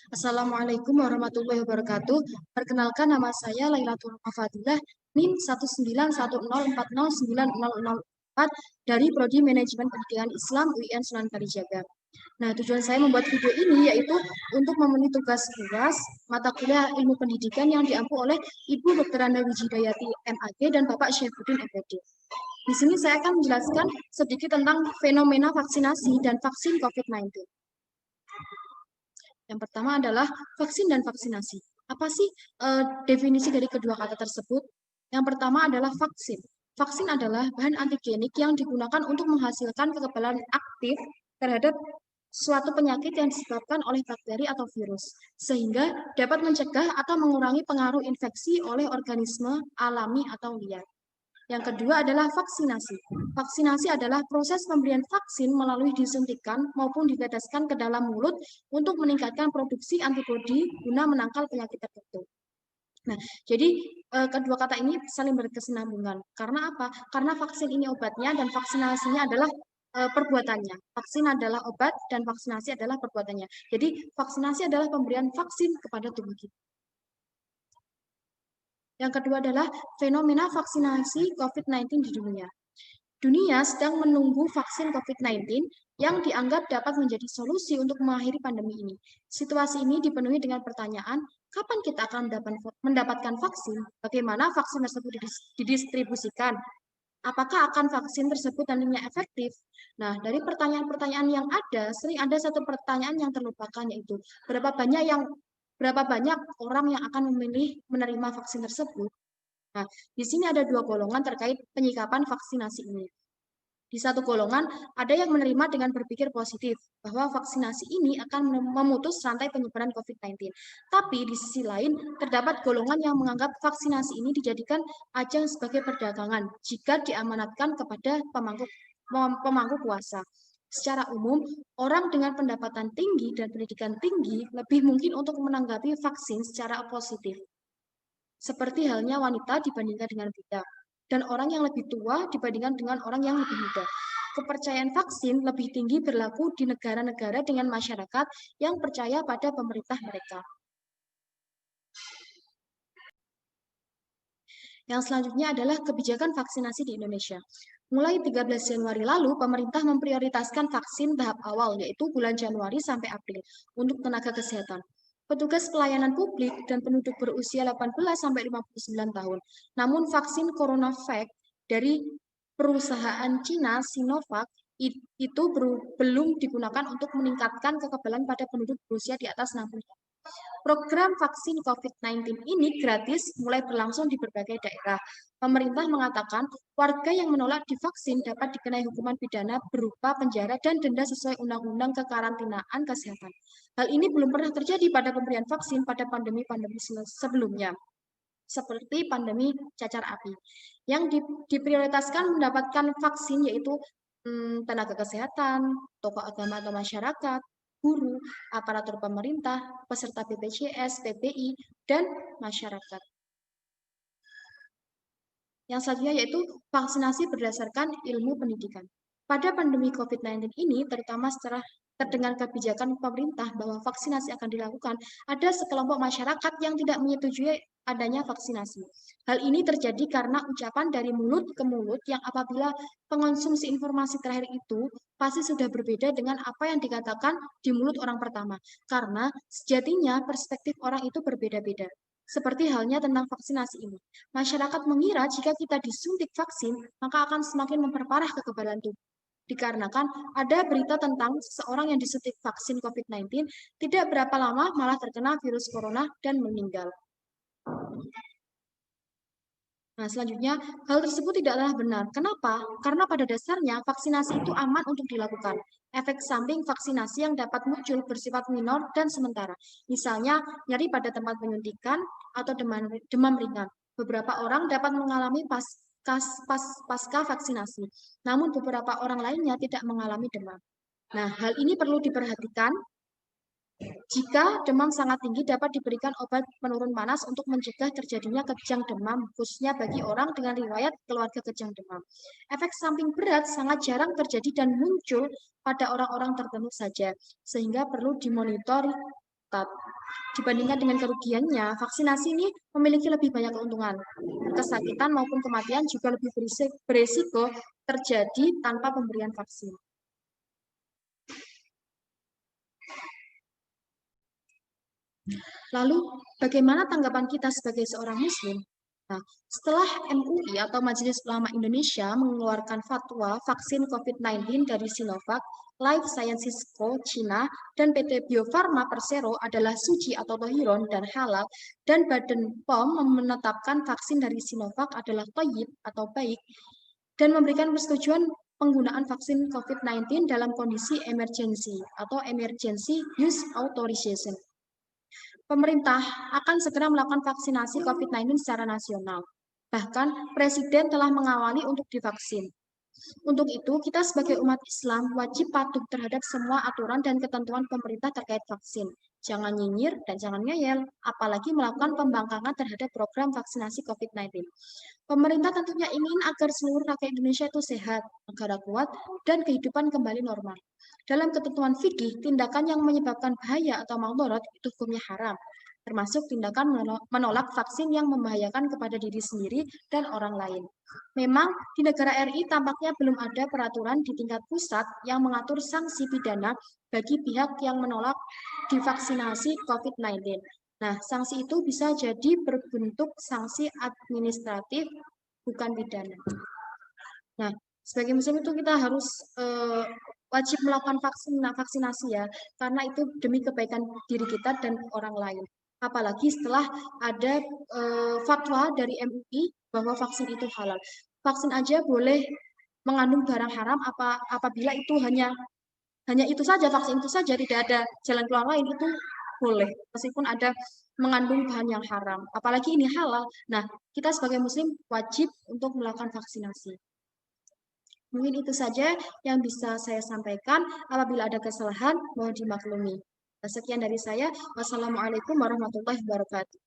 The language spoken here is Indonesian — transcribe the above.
Assalamualaikum warahmatullahi wabarakatuh. Perkenalkan, nama saya Lailatul Afadilah, NIM 19140409004 dari Prodi Manajemen Pendidikan Islam UIN Sunan Kalijaga. Nah, tujuan saya membuat video ini yaitu untuk memenuhi tugas UAS mata kuliah ilmu pendidikan yang diampu oleh Ibu Dr. Anda Wijidayati MAG dan Bapak Syaifuddin MPD. Di sini saya akan menjelaskan sedikit tentang fenomena vaksinasi dan vaksin COVID-19. Yang pertama adalah vaksin dan vaksinasi. Apa sih definisi dari kedua kata tersebut? Yang pertama adalah vaksin. Vaksin adalah bahan antigenik yang digunakan untuk menghasilkan kekebalan aktif terhadap suatu penyakit yang disebabkan oleh bakteri atau virus, sehingga dapat mencegah atau mengurangi pengaruh infeksi oleh organisme alami atau liar. Yang kedua adalah vaksinasi. Vaksinasi adalah proses pemberian vaksin melalui disuntikan maupun diteteskan ke dalam mulut untuk meningkatkan produksi antibodi guna menangkal penyakit tertentu. Nah, jadi kedua kata ini saling berkesinambungan. Karena apa? Karena vaksin ini obatnya dan vaksinasinya adalah perbuatannya. Vaksin adalah obat dan vaksinasi adalah perbuatannya. Jadi vaksinasi adalah pemberian vaksin kepada tubuh kita. Yang kedua adalah fenomena vaksinasi COVID-19 di dunia. Dunia sedang menunggu vaksin COVID-19 yang dianggap dapat menjadi solusi untuk mengakhiri pandemi ini. Situasi ini dipenuhi dengan pertanyaan, kapan kita akan mendapatkan vaksin? Bagaimana vaksin tersebut didistribusikan? Apakah akan vaksin tersebut nantinya efektif? Nah, dari pertanyaan-pertanyaan yang ada, sering ada satu pertanyaan yang terlupakan, yaitu berapa banyak orang yang akan memilih menerima vaksin tersebut. Nah, di sini ada dua golongan terkait penyikapan vaksinasi ini. Di satu golongan, ada yang menerima dengan berpikir positif bahwa vaksinasi ini akan memutus rantai penyebaran COVID-19. Tapi di sisi lain, terdapat golongan yang menganggap vaksinasi ini dijadikan ajang sebagai perdagangan jika diamanatkan kepada pemangku kuasa. Secara umum, orang dengan pendapatan tinggi dan pendidikan tinggi lebih mungkin untuk menanggapi vaksin secara positif, seperti halnya wanita dibandingkan dengan pria, dan orang yang lebih tua dibandingkan dengan orang yang lebih muda. Kepercayaan vaksin lebih tinggi berlaku di negara-negara dengan masyarakat yang percaya pada pemerintah mereka. Yang selanjutnya adalah kebijakan vaksinasi di Indonesia. Mulai 13 Januari lalu, pemerintah memprioritaskan vaksin tahap awal, yaitu bulan Januari sampai April, untuk tenaga kesehatan, petugas pelayanan publik, dan penduduk berusia 18-59 tahun. Namun vaksin CoronaVac dari perusahaan Cina Sinovac itu belum digunakan untuk meningkatkan kekebalan pada penduduk berusia di atas 60 tahun. Program vaksin COVID-19 ini gratis mulai berlangsung di berbagai daerah. Pemerintah mengatakan warga yang menolak divaksin dapat dikenai hukuman pidana berupa penjara dan denda sesuai Undang-Undang Kekarantinaan Kesehatan. Hal ini belum pernah terjadi pada pemberian vaksin pada pandemi-pandemi sebelumnya, seperti pandemi cacar api. Yang diprioritaskan mendapatkan vaksin yaitu tenaga kesehatan, tokoh agama atau masyarakat, guru, aparatur pemerintah, peserta BPJS, PBI, dan masyarakat. Yang selanjutnya yaitu vaksinasi berdasarkan ilmu pendidikan. Pada pandemi COVID-19 ini, terutama setelah terdengar kebijakan pemerintah bahwa vaksinasi akan dilakukan, ada sekelompok masyarakat yang tidak menyetujui adanya vaksinasi. Hal ini terjadi karena ucapan dari mulut ke mulut yang apabila pengonsumsi informasi terakhir itu pasti sudah berbeda dengan apa yang dikatakan di mulut orang pertama. Karena sejatinya perspektif orang itu berbeda-beda. Seperti halnya tentang vaksinasi ini. Masyarakat mengira jika kita disuntik vaksin, maka akan semakin memperparah kekebalan tubuh. Dikarenakan ada berita tentang seseorang yang disuntik vaksin COVID-19, tidak berapa lama malah terkena virus corona dan meninggal. Nah, selanjutnya, hal tersebut tidaklah benar. Kenapa? Karena pada dasarnya vaksinasi itu aman untuk dilakukan. Efek samping vaksinasi yang dapat muncul bersifat minor dan sementara. Misalnya, nyeri pada tempat penyuntikan atau demam ringan. Beberapa orang dapat mengalami pasca vaksinasi, namun beberapa orang lainnya tidak mengalami demam. Nah, hal ini perlu diperhatikan. Jika demam sangat tinggi, dapat diberikan obat penurun panas untuk mencegah terjadinya kejang demam, khususnya bagi orang dengan riwayat keluarga kejang demam. Efek samping berat sangat jarang terjadi dan muncul pada orang-orang tertentu saja, sehingga perlu dimonitor Dibandingkan dengan kerugiannya, vaksinasi ini memiliki lebih banyak keuntungan. Kesakitan maupun kematian juga lebih berisiko terjadi tanpa pemberian vaksin. Lalu, bagaimana tanggapan kita sebagai seorang Muslim? Nah, setelah MUI atau Majelis Ulama Indonesia mengeluarkan fatwa vaksin COVID-19 dari Sinovac, Life Sciences Co. Cina, dan PT Bio Farma Persero adalah suci atau tohiron dan halal, dan Badan POM menetapkan vaksin dari Sinovac adalah toyib atau baik, dan memberikan persetujuan penggunaan vaksin COVID-19 dalam kondisi emergency atau emergency use authorization. Pemerintah akan segera melakukan vaksinasi COVID-19 secara nasional. Bahkan, Presiden telah mengawali untuk divaksin. Untuk itu, kita sebagai umat Islam wajib patuh terhadap semua aturan dan ketentuan pemerintah terkait vaksin. Jangan nyinyir dan jangan ngeyel, apalagi melakukan pembangkangan terhadap program vaksinasi COVID-19. Pemerintah tentunya ingin agar seluruh rakyat Indonesia itu sehat, negara kuat, dan kehidupan kembali normal. Dalam ketentuan fikih, tindakan yang menyebabkan bahaya atau maldorot itu hukumnya haram, termasuk tindakan menolak vaksin yang membahayakan kepada diri sendiri dan orang lain. Memang di negara RI tampaknya belum ada peraturan di tingkat pusat yang mengatur sanksi pidana bagi pihak yang menolak divaksinasi COVID-19. Nah, sanksi itu bisa jadi berbentuk sanksi administratif, bukan pidana. Nah, sebagai muslim itu kita harus wajib melakukan vaksinasi ya, karena itu demi kebaikan diri kita dan orang lain. Apalagi setelah ada fatwa dari MUI bahwa vaksin itu halal. Vaksin aja boleh mengandung barang haram apabila itu hanya itu saja, vaksin itu saja, tidak ada jalan keluar lain, itu boleh meskipun ada mengandung bahan yang haram, apalagi ini halal. Nah, kita sebagai muslim wajib untuk melakukan vaksinasi. Mungkin itu saja yang bisa saya sampaikan. Apabila ada kesalahan, mohon dimaklumi. Sekian dari saya. Wassalamualaikum warahmatullahi wabarakatuh.